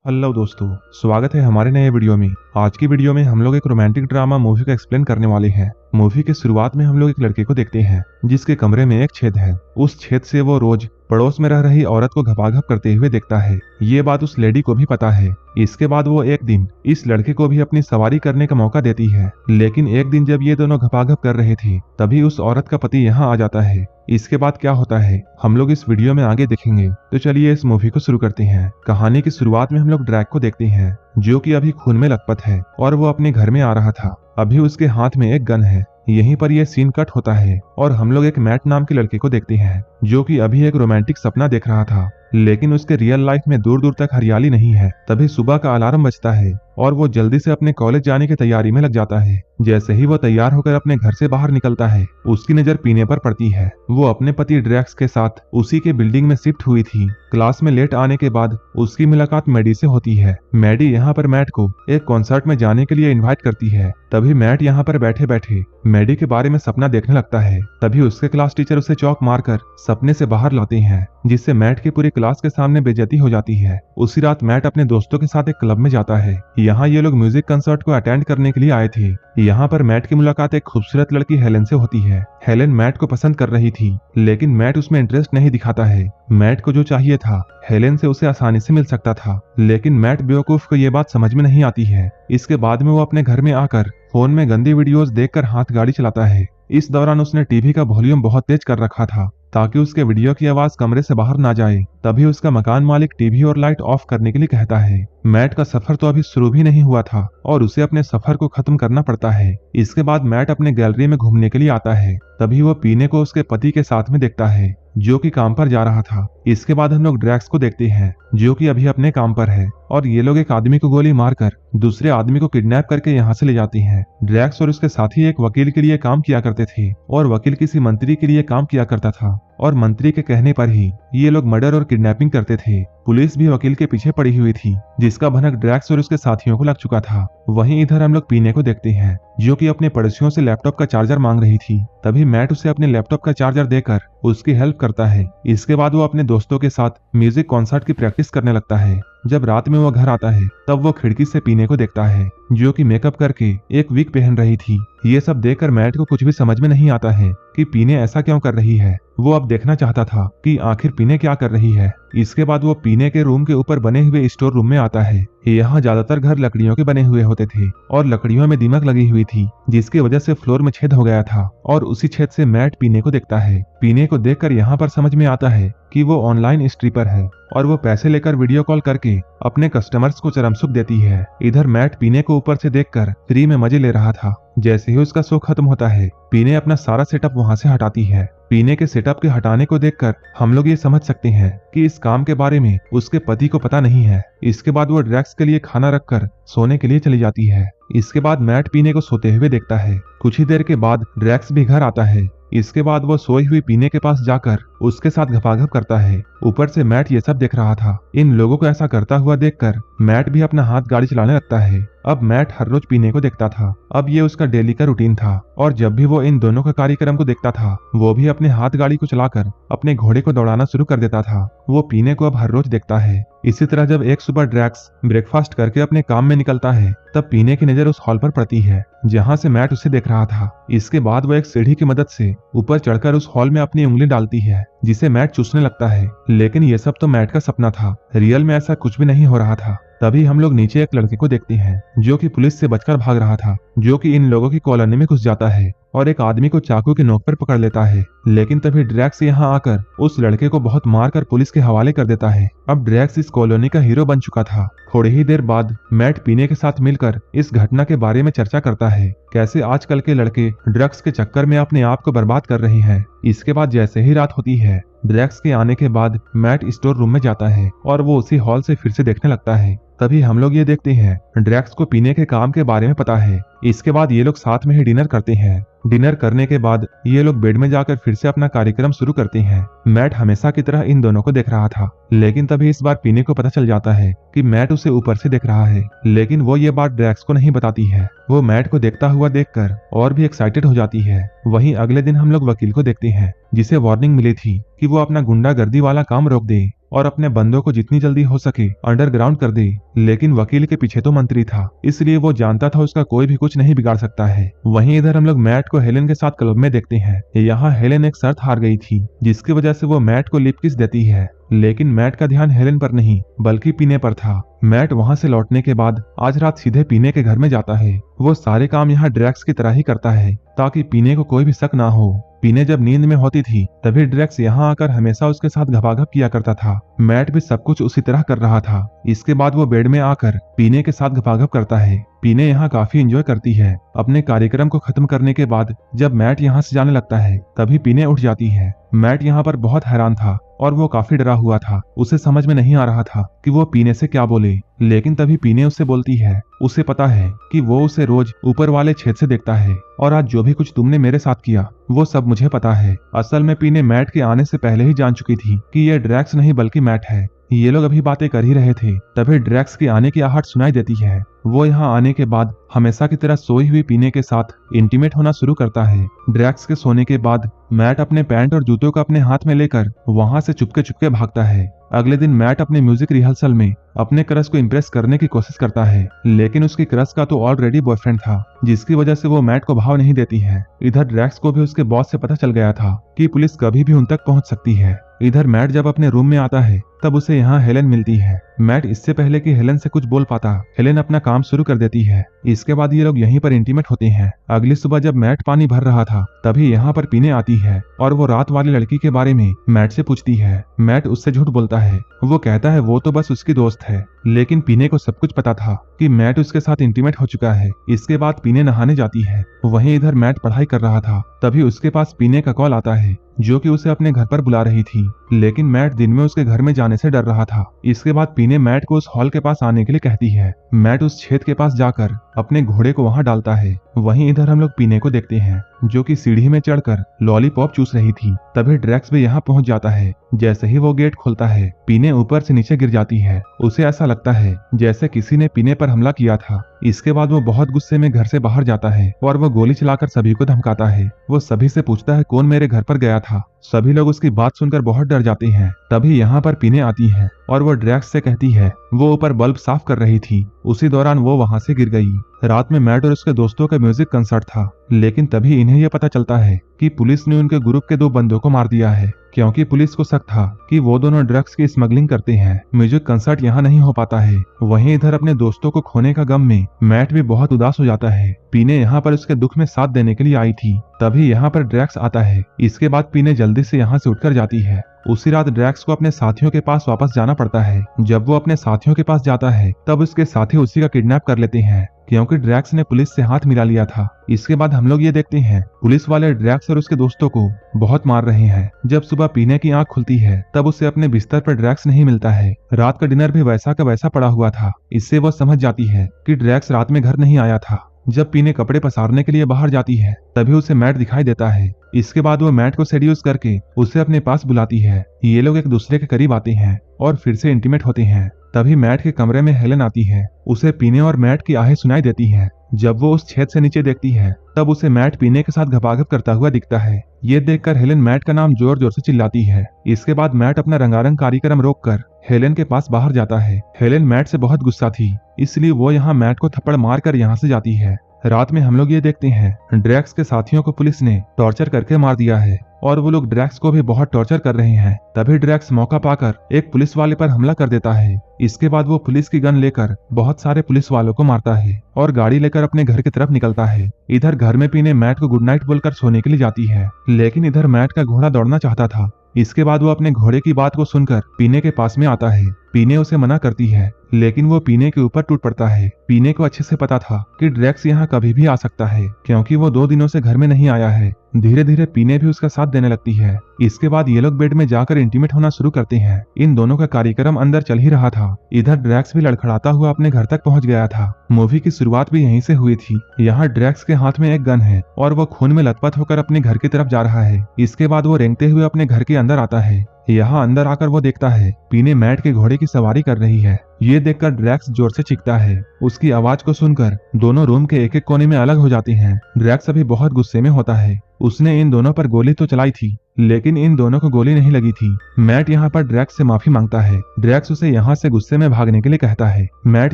Hello दोस्तों, स्वागत है हमारे नए वीडियो में। आज की वीडियो में हम लोग एक रोमांटिक ड्रामा मूवी को एक्सप्लेन करने वाले हैं। मूवी के शुरुआत में हम लोग एक लड़के को देखते हैं जिसके कमरे में एक छेद है। उस छेद से वो रोज पड़ोस में रह रही औरत को घपाघप करते हुए देखता है। ये बात उस लेडी को भी पता है। इसके बाद वो एक दिन इस लड़के को भी अपनी सवारी करने का मौका देती है, लेकिन एक दिन जब ये दोनों घपाघप कर रहे थे तभी उस औरत का पति यहाँ आ जाता है। इसके बाद क्या होता है हम लोग इस वीडियो में आगे देखेंगे। तो चलिए इस मूवी को शुरू करते हैं। कहानी की शुरुआत में हम लोग ड्रैग को देखते हैं जो कि अभी खून में लथपथ है और वो अपने घर में आ रहा था। अभी उसके हाथ में एक गन है। यहीं पर यह सीन कट होता है और हम लोग एक मैट नाम के लड़के को देखते हैं जो कि अभी एक रोमांटिक सपना देख रहा था, लेकिन उसके रियल लाइफ में दूर दूर तक हरियाली नहीं है। तभी सुबह का अलार्म बजता है और वो जल्दी से अपने कॉलेज जाने की तैयारी में लग जाता है। जैसे ही वो तैयार होकर अपने घर से बाहर निकलता है उसकी नजर पीने पर पड़ती है। वो अपने पति ड्रैक्स के साथ उसी के बिल्डिंग में शिफ्ट हुई थी। क्लास में लेट आने के बाद उसकी मुलाकात मैडी से होती है। मैडी यहाँ पर मैट को एक कॉन्सर्ट में जाने के लिए इन्वाइट करती है। तभी मैट यहाँ पर बैठे बैठे मैडी के बारे में सपना देखने लगता है। तभी उसके क्लास टीचर उसे चौक मारकर सपने से बाहर लाते हैं, जिससे मैट की पूरी क्लास के सामने बेइज्जती हो जाती है। उसी रात मैट अपने दोस्तों के साथ एक क्लब में जाता है। यहाँ ये लोग म्यूजिक कंसर्ट को अटेंड करने के लिए आए थे। यहाँ पर मैट की मुलाकात एक खूबसूरत लड़की हेलेन से होती है। हेलेन मैट को पसंद कर रही थी, लेकिन मैट उसमें इंटरेस्ट नहीं दिखाता है। मैट को जो चाहिए था हेलेन से उसे आसानी से मिल सकता था, लेकिन मैट बेवकूफ को ये बात समझ में नहीं आती है। इसके बाद में वो अपने घर में आकर फोन में गंदी वीडियोस देखकर हाथ गाड़ी चलाता है। इस दौरान उसने टीवी का वॉल्यूम बहुत तेज कर रखा था ताकि उसके वीडियो की आवाज कमरे से बाहर ना जाए। तभी उसका मकान मालिक टीवी और लाइट ऑफ करने के लिए कहता है। मैट का सफर तो अभी शुरू भी नहीं हुआ था और उसे अपने सफर को खत्म करना पड़ता है। इसके बाद मैट अपने गैलरी में घूमने के लिए आता है। तभी वो पीने को उसके पति के साथ में देखता है जो कि काम पर जा रहा था। इसके बाद हम लोग ड्रैक्स को देखते हैं जो कि अभी अपने काम पर है और ये लोग एक आदमी को गोली मारकर दूसरे आदमी को किडनैप करके यहाँ से ले जाते हैं। ड्रैक्स और उसके साथी एक वकील के लिए काम किया करते थे और वकील किसी मंत्री के लिए काम किया करता था और मंत्री के कहने पर ही ये लोग मर्डर और किडनैपिंग करते थे। पुलिस भी वकील के पीछे पड़ी हुई थी जिसका भनक ड्रैक्स और उसके साथियों को लग चुका था। वहीं इधर हम लोग पीने को देखते हैं जो कि अपने पड़ोसियों से लैपटॉप का चार्जर मांग रही थी। तभी मैट उसे अपने लैपटॉप का चार्जर देकर उसकी हेल्प करता है। इसके बाद वो अपने दोस्तों के साथ म्यूजिक कॉन्सर्ट की प्रैक्टिस करने लगता है। जब रात में वो घर आता है तब वो खिड़की से पीने को देखता है जो कि मेकअप करके एक विग पहन रही थी। ये सब देखकर मैट को कुछ भी समझ में नहीं आता है कि पीने ऐसा क्यों कर रही है। वो अब देखना चाहता था कि आखिर पीने क्या कर रही है। इसके बाद वो पीने के रूम के ऊपर बने हुए स्टोर रूम में आता है। यहाँ ज्यादातर घर लकड़ियों के बने हुए होते थे और लकड़ियों में दीमक लगी हुई थी जिसकी वजह से फ्लोर में छेद हो गया था और उसी छेद से मैट पीने को देखता है। पीने को देखकर यहाँ पर समझ में आता है कि वो ऑनलाइन स्ट्रिपर है और वो पैसे लेकर वीडियो कॉल करके अपने कस्टमर्स को चरम सुख देती है। इधर मैट पीने को ऊपर से देखकर फ्री में मजे ले रहा था। जैसे ही उसका शो खत्म होता है पीने अपना सारा सेटअप वहां से हटाती है। पीने के सेटअप के हटाने को देखकर हम लोग ये समझ सकते हैं कि इस काम के बारे में उसके पति को पता नहीं है। इसके बाद वो ड्रैक्स के लिए खाना रखकर सोने के लिए चली जाती है। इसके बाद मैट पीने को सोते हुए देखता है। कुछ ही देर के बाद ड्रैक्स भी घर आता है। इसके बाद वो सोई हुई पीने के पास जाकर उसके साथ घपाघप करता है। ऊपर से मैट ये सब देख रहा था। इन लोगों को ऐसा करता हुआ देखकर मैट भी अपना हाथ गाड़ी चलाने लगता है। अब मैट हर रोज पीने को देखता था। अब ये उसका डेली का रूटीन था और जब भी वो इन दोनों का कार्यक्रम को देखता था वो भी अपने हाथ गाड़ी को चलाकर अपने घोड़े को दौड़ाना शुरू कर देता था। वो पीने को अब हर रोज देखता है। इसी तरह जब एक सुबह ड्रैक्स ब्रेकफास्ट करके अपने काम में निकलता है तब पीने की नजर उस हॉल पर पड़ती है जहां से मैट उसे देख रहा था। इसके बाद वो एक सीढ़ी की मदद से ऊपर चढ़कर उस हॉल में अपनी उंगली डालती है जिसे मैट चूसने लगता है। लेकिन ये सब तो मैट का सपना था, रियल में ऐसा कुछ भी नहीं हो रहा था। तभी हम लोग नीचे एक लड़के को देखते हैं जो कि पुलिस से बचकर भाग रहा था, जो कि इन लोगों की कॉलोनी में घुस जाता है और एक आदमी को चाकू की नोक पर पकड़ लेता है। लेकिन तभी ड्रैक्स यहाँ आकर उस लड़के को बहुत मारकर पुलिस के हवाले कर देता है। अब ड्रैक्स इस कॉलोनी का हीरो बन चुका था। थोड़ी ही देर बाद मैट पीने के साथ मिलकर इस घटना के बारे में चर्चा करता है, कैसे आजकल के लड़के ड्रग्स के चक्कर में अपने आप को बर्बाद कर रहे हैं। इसके बाद जैसे ही रात होती है ड्रैक्स के आने के बाद मैट स्टोर रूम में जाता है और वो उसी हॉल से फिर से देखने लगता है। तभी हम लोग ये देखते हैं ड्रैक्स को पीने के काम के बारे में पता है। इसके बाद ये लोग साथ में ही डिनर करते हैं। डिनर करने के बाद ये लोग बेड में जाकर फिर से अपना कार्यक्रम शुरू करते हैं। मैट हमेशा की तरह इन दोनों को देख रहा था, लेकिन तभी इस बार पीने को पता चल जाता है कि मैट उसे ऊपर से देख रहा है। लेकिन वो ये बात ड्रैक्स को नहीं बताती है। वो मैट को देखता हुआ देखकर और भी एक्साइटेड हो जाती है। वहीं अगले दिन हम लोग वकील को देखते हैं जिसे वार्निंग मिली थी कि वो अपना गुंडागर्दी वाला काम रोक दे। और अपने बंदों को जितनी जल्दी हो सके अंडरग्राउंड कर दे। लेकिन वकील के पीछे तो मंत्री था, इसलिए वो जानता था उसका कोई भी कुछ नहीं बिगाड़ सकता है। वहीं इधर हम लोग मैट को हेलेन के साथ क्लब में देखते हैं। यहाँ हेलेन एक शर्त हार गई थी, जिसकी वजह से वो मैट को लिप किस देती है। लेकिन मैट का ध्यान हेलेन पर नहीं बल्कि पीने पर था। मैट वहां से लौटने के बाद आज रात सीधे पीने के घर में जाता है। वो सारे काम यहाँ ड्रैक्स की तरह ही करता है ताकि पीने को कोई भी शक ना हो। पीने जब नींद में होती थी तभी ड्रैक्स यहाँ आकर हमेशा उसके साथ घपाघप किया करता था। मैट भी सब कुछ उसी तरह कर रहा था। इसके बाद वो बेड में आकर पीने के साथ घपाघप करता है। पीने यहाँ काफी एंजॉय करती है। अपने कार्यक्रम को खत्म करने के बाद जब मैट यहाँ से जाने लगता है तभी पीने उठ जाती है। मैट यहाँ पर बहुत हैरान था और वो काफी डरा हुआ था। उसे समझ में नहीं आ रहा था कि वो पीने से क्या बोले। लेकिन तभी पीने उससे बोलती है। उसे पता है कि वो उसे रोज ऊपर वाले छेद से देखता है और आज जो भी कुछ तुमने मेरे साथ किया वो सब मुझे पता है। असल में पीने मैट के आने से पहले ही जान चुकी थी कि ये ड्रैक्स नहीं बल्कि मैट है। ये लोग अभी बातें कर ही रहे थे तभी ड्रैक्स की आने की आहट सुनाई देती है। वो यहाँ आने के बाद हमेशा की तरह सोई हुई पीने के साथ इंटीमेट होना शुरू करता है। ड्रैक्स के सोने के बाद मैट अपने पैंट और जूतों को अपने हाथ में लेकर वहां से चुपके चुपके भागता है। अगले दिन मैट अपने म्यूजिक रिहर्सल में अपने क्रश को इम्प्रेस करने की कोशिश करता है, लेकिन उसकी क्रश का तो ऑलरेडी बॉयफ्रेंड था, जिसकी वजह से वो मैट को भाव नहीं देती है। इधर ड्रैक्स को भी उसके बॉस से पता चल गया था कि पुलिस कभी भी उन तक पहुंच सकती है। इधर मैट जब अपने रूम में आता है तब उसे यहाँ हेलेन मिलती है। मैट इससे पहले कि हेलेन से कुछ बोल पाता, हेलेन अपना काम शुरू कर देती है। इसके बाद ये लोग यहीं पर इंटीमेट होते हैं। अगली सुबह जब मैट पानी भर रहा था तभी यहाँ पर पीने आती है और वो रात वाली लड़की के बारे में मैट से पूछती है। मैट उससे झूठ बोलता है। वो कहता है वो तो बस उसकी दोस्त है, लेकिन पीने को सब कुछ पता था कि मैट उसके साथ इंटीमेट हो चुका है। इसके बाद पीने नहाने जाती है। वहीं इधर मैट पढ़ाई कर रहा था तभी उसके पास पीने का कॉल आता है जो कि उसे अपने घर पर बुला रही थी। लेकिन मैट दिन में उसके घर में जाने से डर रहा था। इसके बाद पीने मैट को उस हॉल के पास आने के लिए कहती है। मैट उस छेद के पास जाकर अपने घोड़े को वहां डालता है। वहीं इधर हम लोग पीने को देखते हैं जो कि सीढ़ी में चढ़कर लॉलीपॉप चूस रही थी। तभी ड्रैक्स भी यहाँ पहुंच जाता है। जैसे ही वो गेट खोलता है पीने ऊपर से नीचे गिर जाती है। उसे ऐसा लगता है जैसे किसी ने पीने पर हमला किया था। इसके बाद वो बहुत गुस्से में घर से बाहर जाता है और वो गोली चलाकर सभी को धमकाता है। वो सभी से पूछता है कौन मेरे घर पर गया था। सभी लोग उसकी बात सुनकर बहुत डर जाते हैं। तभी यहाँ पर पीने आती है और वो ड्रैक्स से कहती है वो ऊपर बल्ब साफ कर रही थी, उसी दौरान वो वहां से गिर गई। रात में मैट और उसके दोस्तों का म्यूजिक कंसर्ट था, लेकिन तभी इन्हें यह पता चलता है कि पुलिस ने उनके ग्रुप के 2 बंदों को मार दिया है, क्योंकि पुलिस को शक था कि वो दोनों ड्रग्स की स्मगलिंग करते हैं। म्यूजिक कंसर्ट यहाँ नहीं हो पाता है। वहीं इधर अपने दोस्तों को खोने का गम में मैट भी बहुत उदास हो जाता है। पीने यहाँ पर उसके दुख में साथ देने के लिए आई थी। तभी यहाँ पर ड्रैक्स आता है। इसके बाद पीने जल्दी से यहाँ से उठकर जाती है। उसी रात ड्रैक्स को अपने साथियों के पास वापस जाना पड़ता है। जब वो अपने साथियों के पास जाता है तब उसके साथी उसी का किडनैप कर लेते हैं, क्योंकि ड्रैक्स ने पुलिस से हाथ मिला लिया था। इसके बाद हम लोग ये देखते हैं पुलिस वाले ड्रैक्स और उसके दोस्तों को बहुत मार रहे हैं। जब सुबह पीने की आंख खुलती है तब उसे अपने बिस्तर पर ड्रैक्स नहीं मिलता है। रात का डिनर भी वैसा का वैसा पड़ा हुआ था। इससे वो समझ जाती है कि ड्रैक्स रात में घर नहीं आया था। जब पीने कपड़े पसारने के लिए बाहर जाती है तभी उसे मैट दिखाई देता है। इसके बाद वो मैट को सेड्यूस करके उसे अपने पास बुलाती है। ये लोग एक दूसरे के करीब आते हैं और फिर से इंटीमेट होते हैं। तभी मैट के कमरे में हेलेन आती है। उसे पीने और मैट की आहें सुनाई देती है। जब वो उस छेद से नीचे देखती है तब उसे मैट पीने के साथ घपाघप करता हुआ दिखता है। ये देखकर हेलेन मैट का नाम जोर जोर से चिल्लाती है। इसके बाद मैट अपना रंगारंग कार्यक्रम रोककर हेलेन के पास बाहर जाता है। हेलेन मैट से बहुत गुस्सा थी, इसलिए वो यहाँ मैट को थप्पड़ मारकर यहाँ से जाती है। रात में हम लोग ये देखते हैं ड्रैक्स के साथियों को पुलिस ने टॉर्चर करके मार दिया है और वो लोग ड्रैक्स को भी बहुत टॉर्चर कर रहे हैं। तभी ड्रैक्स मौका पाकर एक पुलिस वाले पर हमला कर देता है। इसके बाद वो पुलिस की गन लेकर बहुत सारे पुलिस वालों को मारता है और गाड़ी लेकर अपने घर की तरफ निकलता है। इधर घर में पीने मैट को गुड नाइट बोलकर सोने के लिए जाती है, लेकिन इधर मैट का घोड़ा दौड़ना चाहता था। इसके बाद वो अपने घोड़े की बात को सुनकर पीने के पास में आता है। पीने उसे मना करती है, लेकिन वो पीने के ऊपर टूट पड़ता है। पीने को अच्छे से पता था कि ड्रैक्स यहाँ कभी भी आ सकता है, क्योंकि वो 2 दिनों से घर में नहीं आया है। धीरे धीरे पीने भी उसका साथ देने लगती है। इसके बाद ये लोग बेड में जाकर इंटीमेट होना शुरू करते हैं। इन दोनों का कार्यक्रम अंदर चल ही रहा था। इधर ड्रैक्स भी लड़खड़ाता हुआ अपने घर तक पहुंच गया था। मूवी की शुरुआत भी यहीं से हुई थी। यहाँ ड्रैक्स के हाथ में एक गन है और वो खून में लथपथ होकर अपने घर की तरफ जा रहा है। इसके बाद वो रेंगते हुए अपने घर के अंदर आता है। यहाँ अंदर आकर वो देखता है पीने मैट के घोड़े की सवारी कर रही है। ये देखकर ड्रैक्स जोर से चीखता है। उसकी आवाज को सुनकर दोनों रूम के एक एक कोने में अलग हो जाती हैं। ड्रैक्स अभी बहुत गुस्से में होता है। उसने इन दोनों पर गोली तो चलाई थी, लेकिन इन दोनों को गोली नहीं लगी थी। मैट यहाँ पर ड्रैक्स से माफी मांगता है। ड्रैक्स उसे यहाँ से गुस्से में भागने के लिए कहता है। मैट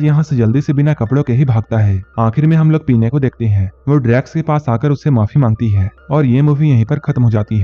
यहाँ से जल्दी से बिना कपड़ों के ही भागता है। आखिर में हम लोग पीने को देखते हैं। वो ड्रैक्स के पास आकर उससे माफी मांगती है और ये मूवी यहीं पर खत्म हो जाती है।